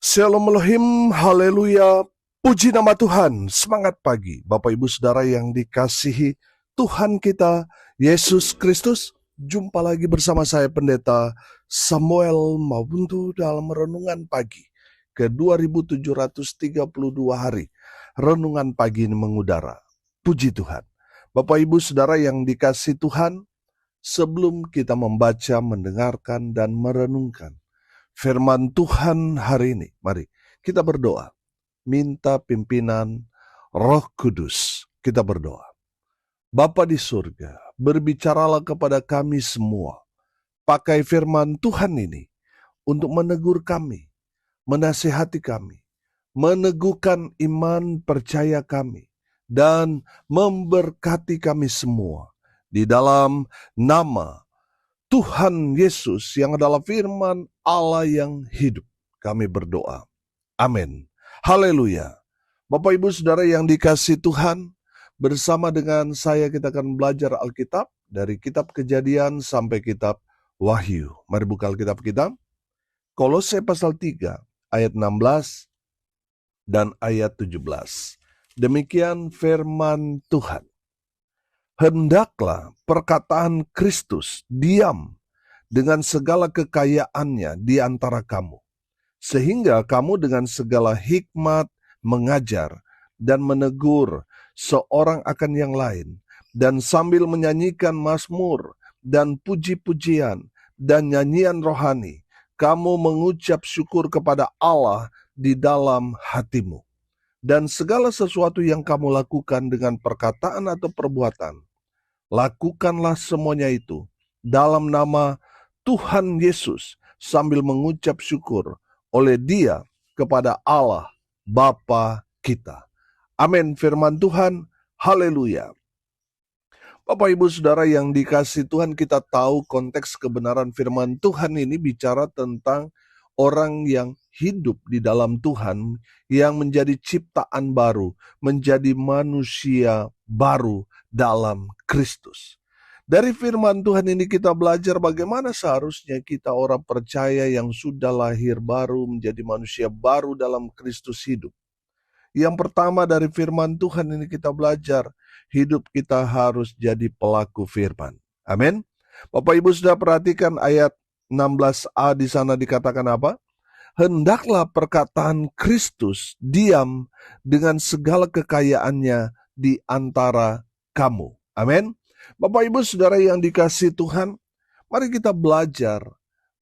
Shalom Elohim, haleluya, puji nama Tuhan, semangat pagi. Bapak Ibu Saudara yang dikasihi Tuhan kita, Yesus Kristus. Jumpa lagi bersama saya Pendeta Samuel Mabuntu dalam Renungan Pagi ke 2732 hari. Renungan pagi ini mengudara, puji Tuhan. Bapak Ibu Saudara yang dikasihi Tuhan, sebelum kita membaca, mendengarkan, dan merenungkan firman Tuhan hari ini, mari kita berdoa. Minta pimpinan Roh Kudus. Kita berdoa. Bapa di surga, berbicaralah kepada kami semua. Pakai firman Tuhan ini untuk menegur kami, menasihati kami, meneguhkan iman percaya kami, dan memberkati kami semua. Di dalam nama Tuhan Yesus yang adalah firman Allah yang hidup, kami berdoa. Amin. Haleluya. Bapak Ibu Saudara yang dikasihi Tuhan, bersama dengan saya kita akan belajar Alkitab dari kitab Kejadian sampai kitab Wahyu. Mari buka Alkitab kita. Kolose pasal 3 ayat 16 dan ayat 17. Demikian firman Tuhan. Hendaklah perkataan Kristus diam dengan segala kekayaannya di antara kamu, sehingga kamu dengan segala hikmat mengajar dan menegur seorang akan yang lain, dan sambil menyanyikan mazmur dan puji-pujian dan nyanyian rohani, kamu mengucap syukur kepada Allah di dalam hatimu. Dan segala sesuatu yang kamu lakukan dengan perkataan atau perbuatan, lakukanlah semuanya itu dalam nama Tuhan Yesus sambil mengucap syukur oleh Dia kepada Allah Bapa kita. Amin. Firman Tuhan, haleluya. Bapak Ibu Saudara yang dikasihi Tuhan, kita tahu konteks kebenaran firman Tuhan ini bicara tentang orang yang hidup di dalam Tuhan, yang menjadi ciptaan baru, menjadi manusia baru dalam Kristus. Dari firman Tuhan ini kita belajar bagaimana seharusnya kita orang percaya yang sudah lahir baru menjadi manusia baru dalam Kristus hidup. Yang pertama dari firman Tuhan ini kita belajar, hidup kita harus jadi pelaku firman. Amin. Bapak Ibu sudah perhatikan ayat 16a di sana dikatakan apa? Hendaklah perkataan Kristus diam dengan segala kekayaannya di antara kamu. Amin. Bapak Ibu Saudara yang dikasihi Tuhan, mari kita belajar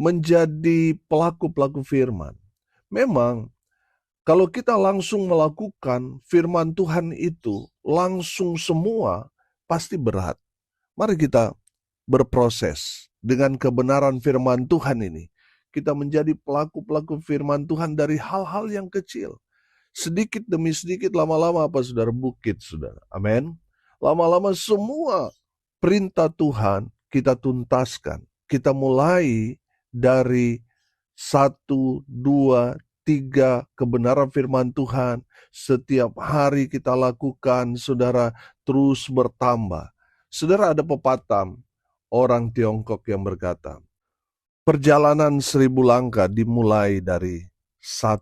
menjadi pelaku-pelaku firman. Memang kalau kita langsung melakukan firman Tuhan itu, langsung semua pasti berat. Mari kita berproses dengan kebenaran firman Tuhan ini. Kita menjadi pelaku-pelaku firman Tuhan dari hal-hal yang kecil. Sedikit demi sedikit, lama-lama apa saudara? Bukit saudara. Amin. Lama-lama semua perintah Tuhan kita tuntaskan. Kita mulai dari 1, 2, 3 kebenaran firman Tuhan. Setiap hari kita lakukan, saudara, terus bertambah. Saudara, ada pepatah orang Tiongkok yang berkata, perjalanan 1000 langkah dimulai dari 1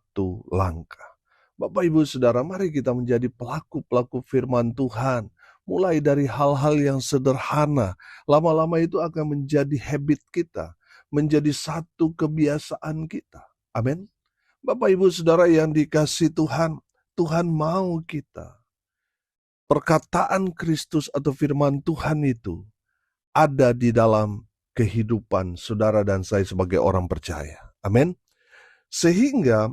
langkah. Bapak Ibu Saudara, mari kita menjadi pelaku-pelaku firman Tuhan. Mulai dari hal-hal yang sederhana, lama-lama itu akan menjadi habit kita, menjadi satu kebiasaan kita. Amin. Bapak Ibu Saudara yang dikasihi Tuhan, Tuhan mau kita, perkataan Kristus atau firman Tuhan itu ada di dalam kehidupan saudara dan saya sebagai orang percaya. Amin. Sehingga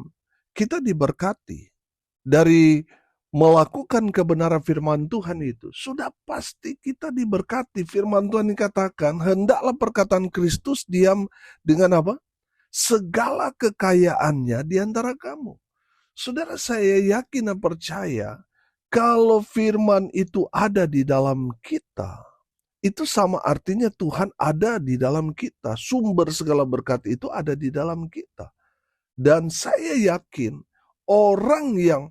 kita diberkati dari melakukan kebenaran firman Tuhan itu, sudah pasti kita diberkati. Firman Tuhan dikatakan, hendaklah perkataan Kristus diam dengan apa? Segala kekayaannya di antara kamu. Saudara, saya yakin dan percaya, kalau firman itu ada di dalam kita, itu sama artinya Tuhan ada di dalam kita. Sumber segala berkat itu ada di dalam kita. Dan saya yakin orang yang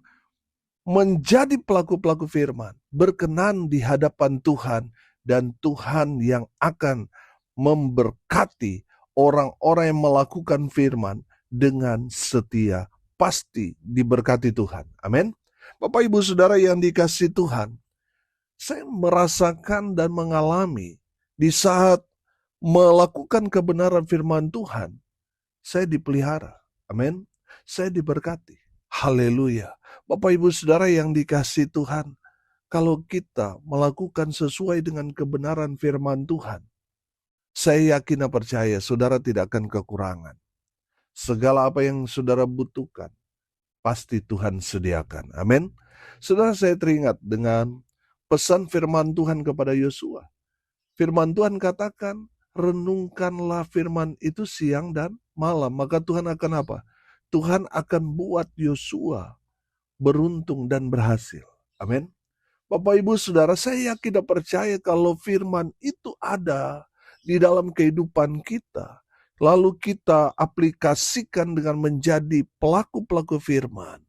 menjadi pelaku-pelaku firman, berkenan di hadapan Tuhan, dan Tuhan yang akan memberkati orang-orang yang melakukan firman dengan setia pasti diberkati Tuhan. Amin. Bapak Ibu Saudara yang dikasihi Tuhan, saya merasakan dan mengalami di saat melakukan kebenaran firman Tuhan, saya dipelihara. Amin. Saya diberkati. Haleluya. Bapak Ibu Saudara yang dikasihi Tuhan, kalau kita melakukan sesuai dengan kebenaran firman Tuhan, saya yakin dan percaya saudara tidak akan kekurangan. Segala apa yang saudara butuhkan, pasti Tuhan sediakan. Amin. Saudara, saya teringat dengan pesan firman Tuhan kepada Yosua. Firman Tuhan katakan, renungkanlah firman itu siang dan malam. Maka Tuhan akan apa? Tuhan akan buat Yosua beruntung dan berhasil. Amin. Bapak Ibu Saudara, saya yakin dan percaya kalau firman itu ada di dalam kehidupan kita. Lalu kita aplikasikan dengan menjadi pelaku-pelaku firman.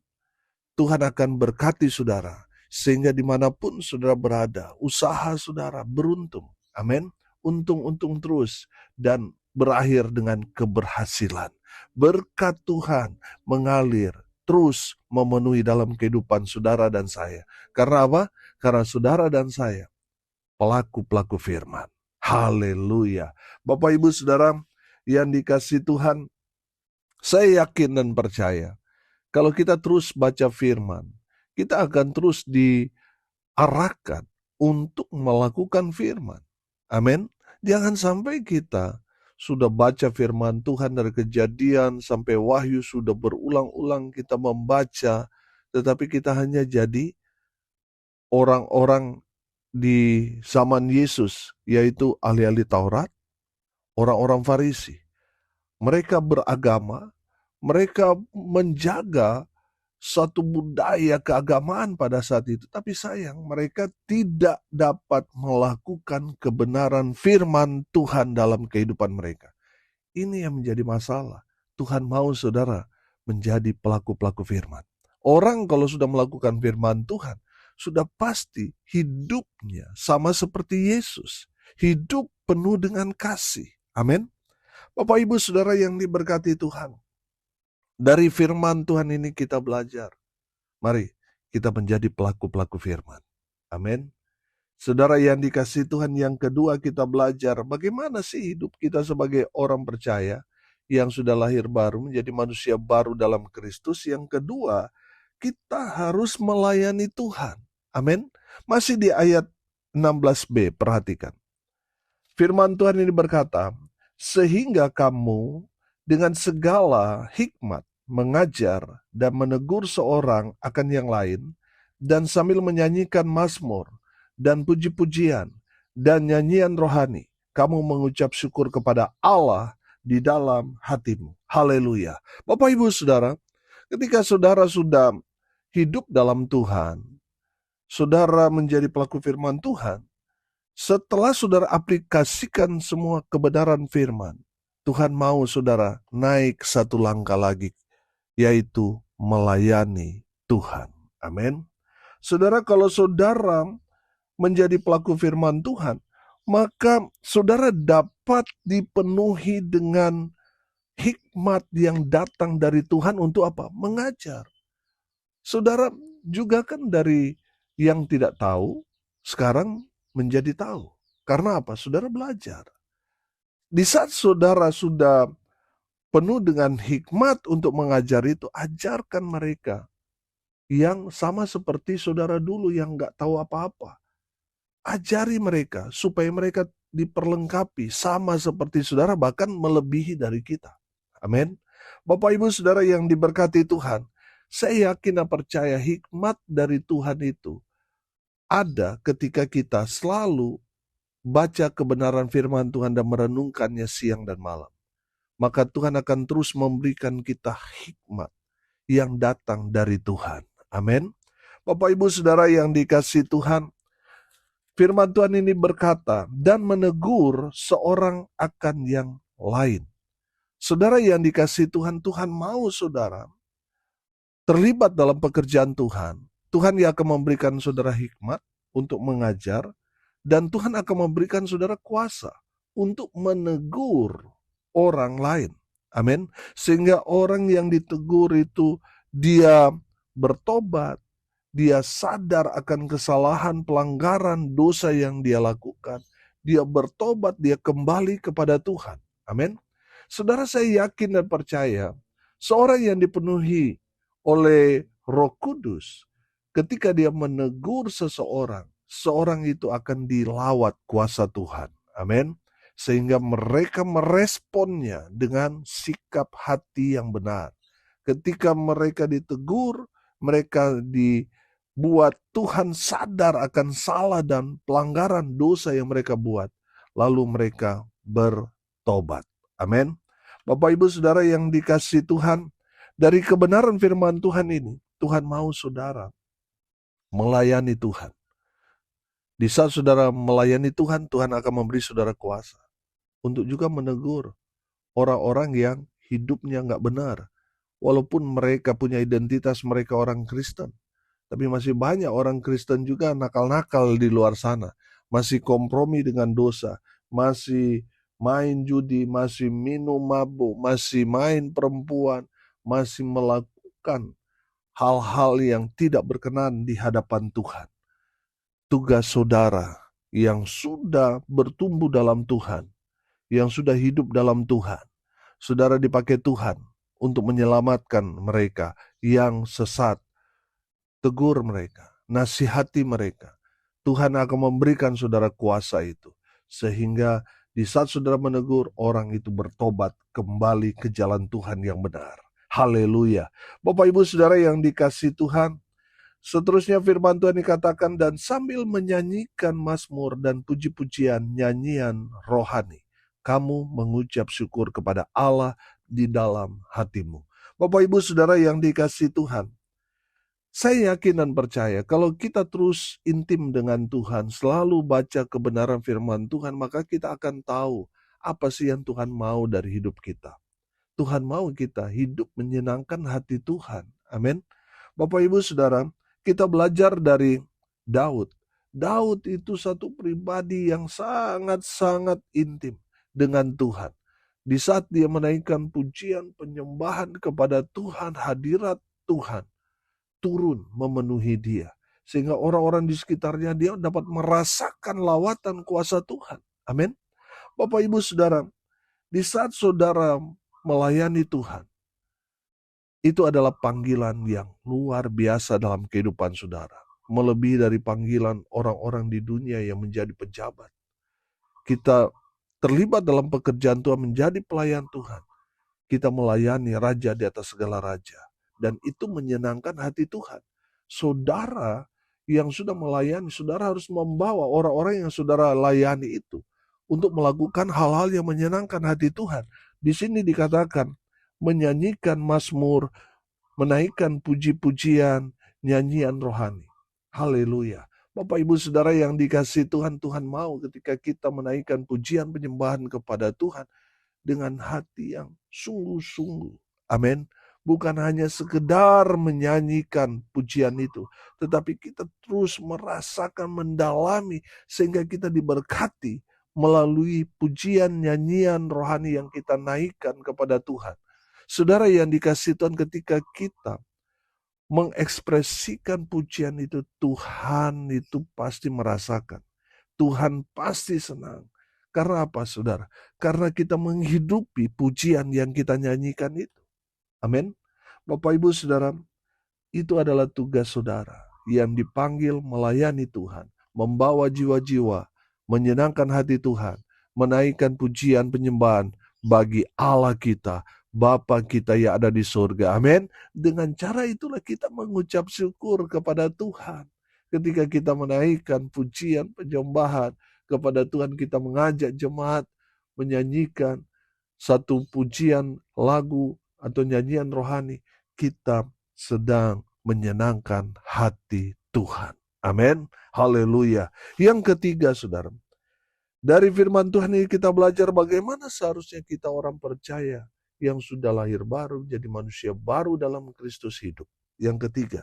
Tuhan akan berkati saudara. Sehingga dimanapun saudara berada, usaha saudara beruntung. Amin. Untung-untung terus dan berakhir dengan keberhasilan. Berkat Tuhan mengalir terus memenuhi dalam kehidupan saudara dan saya. Karena apa? Karena saudara dan saya pelaku-pelaku firman. Haleluya. Bapak Ibu Saudara yang dikasihi Tuhan, saya yakin dan percaya kalau kita terus baca firman, kita akan terus diarahkan untuk melakukan firman. Amin. Jangan sampai kita sudah baca firman Tuhan dari Kejadian sampai Wahyu, sudah berulang-ulang kita membaca, tetapi kita hanya jadi orang-orang di zaman Yesus, yaitu ahli-ahli Taurat, orang-orang Farisi. Mereka beragama, mereka menjaga suatu budaya keagamaan pada saat itu. Tapi sayang, mereka tidak dapat melakukan kebenaran firman Tuhan dalam kehidupan mereka. Ini yang menjadi masalah. Tuhan mau saudara menjadi pelaku-pelaku firman. Orang kalau sudah melakukan firman Tuhan, sudah pasti hidupnya sama seperti Yesus. Hidup penuh dengan kasih. Amin. Bapak Ibu Saudara yang diberkati Tuhan. Dari firman Tuhan ini kita belajar. Mari kita menjadi pelaku-pelaku firman. Amin. Saudara yang dikasihi Tuhan, yang kedua kita belajar bagaimana sih hidup kita sebagai orang percaya yang sudah lahir baru, menjadi manusia baru dalam Kristus. Yang kedua, kita harus melayani Tuhan. Amin. Masih di ayat 16b, perhatikan. Firman Tuhan ini berkata, sehingga kamu dengan segala hikmat mengajar dan menegur seorang akan yang lain, dan sambil menyanyikan mazmur dan puji-pujian dan nyanyian rohani, kamu mengucap syukur kepada Allah di dalam hatimu. Haleluya. Bapak Ibu Saudara, ketika saudara sudah hidup dalam Tuhan, saudara menjadi pelaku firman Tuhan, setelah saudara aplikasikan semua kebenaran firman, Tuhan mau saudara naik satu langkah lagi, yaitu melayani Tuhan. Amin. Saudara, kalau saudara menjadi pelaku firman Tuhan, maka saudara dapat dipenuhi dengan hikmat yang datang dari Tuhan untuk apa? Mengajar. Saudara juga kan dari yang tidak tahu, sekarang menjadi tahu. Karena apa? Saudara belajar. Di saat saudara sudah penuh dengan hikmat untuk mengajar itu, ajarkan mereka yang sama seperti saudara dulu yang gak tahu apa-apa. Ajari mereka supaya mereka diperlengkapi sama seperti saudara, bahkan melebihi dari kita. Amin. Bapak Ibu Saudara yang diberkati Tuhan, saya yakin dan percaya hikmat dari Tuhan itu ada ketika kita selalu baca kebenaran firman Tuhan dan merenungkannya siang dan malam. Maka Tuhan akan terus memberikan kita hikmat yang datang dari Tuhan. Amin. Bapak Ibu Saudara yang dikasihi Tuhan, firman Tuhan ini berkata, dan menegur seorang akan yang lain. Saudara yang dikasihi Tuhan, Tuhan mau saudara terlibat dalam pekerjaan Tuhan. Tuhan yang akan memberikan saudara hikmat untuk mengajar, dan Tuhan akan memberikan saudara kuasa untuk menegur orang lain. Amin. Sehingga orang yang ditegur itu dia bertobat, dia sadar akan kesalahan, pelanggaran, dosa yang dia lakukan. Dia bertobat, dia kembali kepada Tuhan. Amin. Saudara, saya yakin dan percaya, seorang yang dipenuhi oleh Roh Kudus, ketika dia menegur seseorang, seorang itu akan dilawat kuasa Tuhan. Amin. Sehingga mereka meresponnya dengan sikap hati yang benar. Ketika mereka ditegur, mereka dibuat Tuhan sadar akan salah dan pelanggaran dosa yang mereka buat. Lalu mereka bertobat. Amin. Bapak Ibu Saudara yang dikasihi Tuhan, dari kebenaran firman Tuhan ini, Tuhan mau saudara melayani Tuhan. Di saat saudara melayani Tuhan, Tuhan akan memberi saudara kuasa untuk juga menegur orang-orang yang hidupnya nggak benar. Walaupun mereka punya identitas mereka orang Kristen, tapi masih banyak orang Kristen juga nakal-nakal di luar sana. Masih kompromi dengan dosa, masih main judi, masih minum mabuk, masih main perempuan, masih melakukan hal-hal yang tidak berkenan di hadapan Tuhan. Tugas saudara yang sudah bertumbuh dalam Tuhan, yang sudah hidup dalam Tuhan, saudara dipakai Tuhan untuk menyelamatkan mereka yang sesat. Tegur mereka, nasihati mereka. Tuhan akan memberikan saudara kuasa itu. Sehingga di saat saudara menegur, orang itu bertobat kembali ke jalan Tuhan yang benar. Haleluya. Bapak Ibu Saudara yang dikasihi Tuhan, seterusnya firman Tuhan dikatakan, dan sambil menyanyikan mazmur dan puji-pujian nyanyian rohani, kamu mengucap syukur kepada Allah di dalam hatimu. Bapak Ibu Saudara yang dikasihi Tuhan, saya yakin dan percaya kalau kita terus intim dengan Tuhan, selalu baca kebenaran firman Tuhan, maka kita akan tahu apa sih yang Tuhan mau dari hidup kita. Tuhan mau kita hidup menyenangkan hati Tuhan. Amin. Bapak Ibu Saudara, kita belajar dari Daud. Daud itu satu pribadi yang sangat-sangat intim dengan Tuhan. Di saat dia menaikkan pujian penyembahan kepada Tuhan, hadirat Tuhan turun memenuhi dia. Sehingga orang-orang di sekitarnya dia dapat merasakan lawatan kuasa Tuhan. Amin. Bapak Ibu Saudara, di saat saudara melayani Tuhan, itu adalah panggilan yang luar biasa dalam kehidupan saudara. Melebihi dari panggilan orang-orang di dunia yang menjadi pejabat. Kita terlibat dalam pekerjaan Tuhan, menjadi pelayan Tuhan. Kita melayani Raja di atas segala raja. Dan itu menyenangkan hati Tuhan. Saudara yang sudah melayani, saudara harus membawa orang-orang yang saudara layani itu untuk melakukan hal-hal yang menyenangkan hati Tuhan. Di sini dikatakan menyanyikan mazmur, menaikkan puji-pujian, nyanyian rohani. Haleluya. Bapak Ibu Saudara yang dikasihi Tuhan, Tuhan mau ketika kita menaikkan pujian penyembahan kepada Tuhan dengan hati yang sungguh-sungguh. Amin. Bukan hanya sekedar menyanyikan pujian itu, tetapi kita terus merasakan, mendalami, sehingga kita diberkati melalui pujian, nyanyian rohani yang kita naikkan kepada Tuhan. Saudara yang dikasihi Tuhan, ketika kita mengekspresikan pujian itu, Tuhan itu pasti merasakan. Tuhan pasti senang. Karena apa, saudara? Karena kita menghidupi pujian yang kita nyanyikan itu. Amin. Bapak Ibu Saudara, itu adalah tugas saudara yang dipanggil melayani Tuhan, membawa jiwa-jiwa, menyenangkan hati Tuhan, menaikkan pujian penyembahan bagi Allah kita, Bapa kita yang ada di surga. Amin. Dengan cara itulah kita mengucap syukur kepada Tuhan. Ketika kita menaikkan pujian penyembahan kepada Tuhan, kita mengajak jemaat menyanyikan satu pujian lagu atau nyanyian rohani, kita sedang menyenangkan hati Tuhan. Amin. Haleluya. Yang ketiga, saudara, dari firman Tuhan ini kita belajar bagaimana seharusnya kita orang percaya yang sudah lahir baru, jadi manusia baru dalam Kristus hidup. Yang ketiga,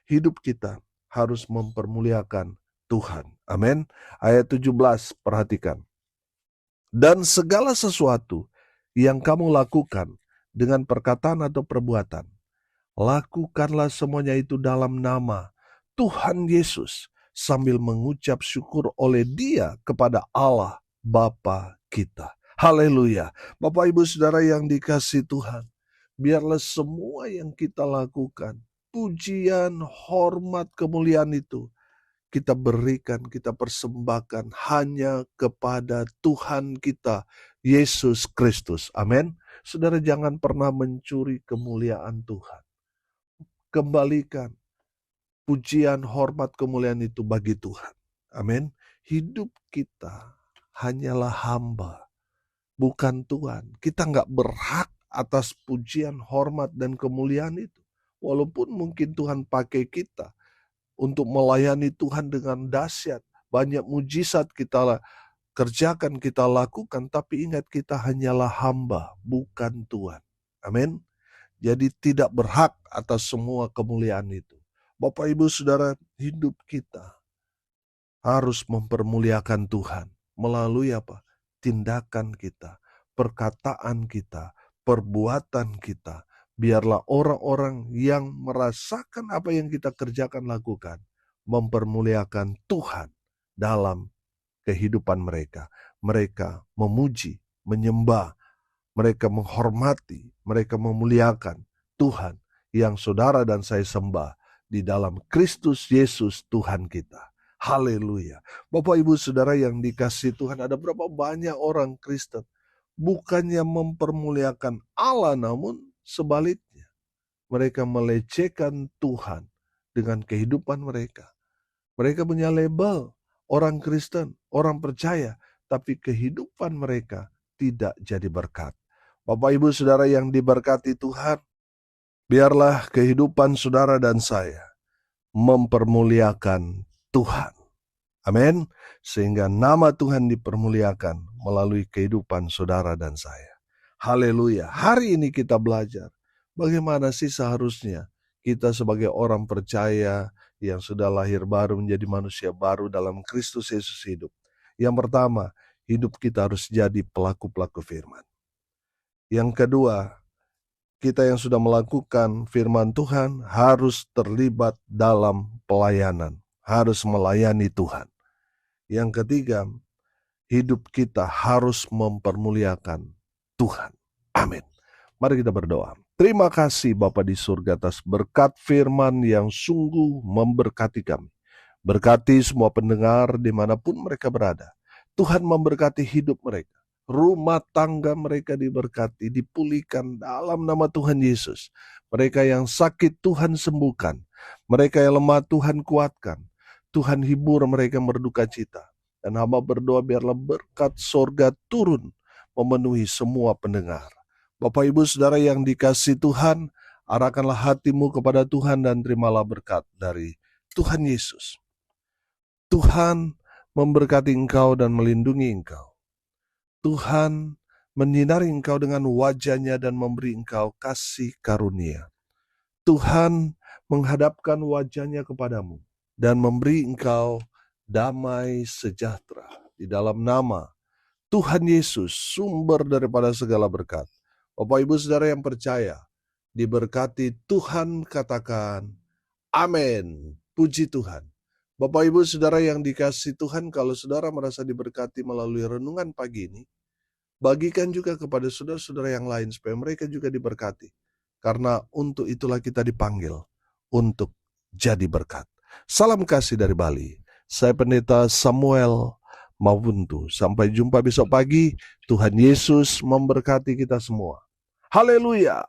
hidup kita harus mempermuliakan Tuhan. Amin. Ayat 17, perhatikan. Dan segala sesuatu yang kamu lakukan dengan perkataan atau perbuatan, Lakukanlah semuanya itu dalam nama Tuhan Yesus, sambil mengucap syukur oleh Dia kepada Allah Bapa kita. Haleluya. Bapak Ibu Saudara yang dikasihi Tuhan, biarlah semua yang kita lakukan, pujian, hormat, kemuliaan itu kita berikan, kita persembahkan hanya kepada Tuhan kita, Yesus Kristus. Amin. Saudara, jangan pernah mencuri kemuliaan Tuhan. Kembalikan pujian, hormat, kemuliaan itu bagi Tuhan. Amin. Hidup kita hanyalah hamba, bukan Tuhan. Kita nggak berhak atas pujian, hormat, dan kemuliaan itu. Walaupun mungkin Tuhan pakai kita untuk melayani Tuhan dengan dahsyat, banyak mujizat kita kerjakan, kita lakukan, tapi ingat kita hanyalah hamba, bukan Tuhan. Amin. Jadi tidak berhak atas semua kemuliaan itu. Bapak Ibu Saudara, hidup kita harus mempermuliakan Tuhan melalui apa? Tindakan kita, perkataan kita, perbuatan kita. Biarlah orang-orang yang merasakan apa yang kita kerjakan lakukan mempermuliakan Tuhan dalam kehidupan mereka. Mereka memuji, menyembah, mereka menghormati, mereka memuliakan Tuhan yang saudara dan saya sembah di dalam Kristus Yesus Tuhan kita. Haleluya. Bapak Ibu Saudara yang dikasihi Tuhan, ada berapa banyak orang Kristen bukannya mempermuliakan Allah, namun sebaliknya, mereka melecehkan Tuhan dengan kehidupan mereka. Mereka punya label orang Kristen, orang percaya, tapi kehidupan mereka tidak jadi berkat. Bapak Ibu Saudara yang diberkati Tuhan, biarlah kehidupan saudara dan saya mempermuliakan Tuhan. Amin. Sehingga nama Tuhan dipermuliakan melalui kehidupan saudara dan saya. Haleluya. Hari ini kita belajar bagaimana sih seharusnya kita sebagai orang percaya yang sudah lahir baru menjadi manusia baru dalam Kristus Yesus hidup. Yang pertama, hidup kita harus jadi pelaku-pelaku firman. Yang kedua, kita yang sudah melakukan firman Tuhan harus terlibat dalam pelayanan, harus melayani Tuhan. Yang ketiga, hidup kita harus mempermuliakan Tuhan. Amin. Mari kita berdoa. Terima kasih Bapa di surga atas berkat firman yang sungguh memberkati kami. Berkati semua pendengar dimanapun mereka berada. Tuhan memberkati hidup mereka. Rumah tangga mereka diberkati, dipulihkan dalam nama Tuhan Yesus. Mereka yang sakit Tuhan sembuhkan. Mereka yang lemah Tuhan kuatkan. Tuhan hibur mereka berduka cita. Dan hamba berdoa biarlah berkat sorga turun memenuhi semua pendengar. Bapak Ibu Saudara yang dikasihi Tuhan, arahkanlah hatimu kepada Tuhan dan terimalah berkat dari Tuhan Yesus. Tuhan memberkati engkau dan melindungi engkau. Tuhan menyinari engkau dengan wajah-Nya dan memberi engkau kasih karunia. Tuhan menghadapkan wajah-Nya kepadamu dan memberi engkau damai sejahtera. Di dalam nama Tuhan Yesus, sumber daripada segala berkat. Bapak Ibu Saudara yang percaya, diberkati Tuhan, katakan amin. Puji Tuhan. Bapak Ibu Saudara yang dikasihi Tuhan, kalau saudara merasa diberkati melalui renungan pagi ini, bagikan juga kepada saudara-saudara yang lain supaya mereka juga diberkati. Karena untuk itulah kita dipanggil untuk jadi berkat. Salam kasih dari Bali. Saya Pendeta Samuel Mawuntu. Sampai jumpa besok pagi. Tuhan Yesus memberkati kita semua. Haleluya.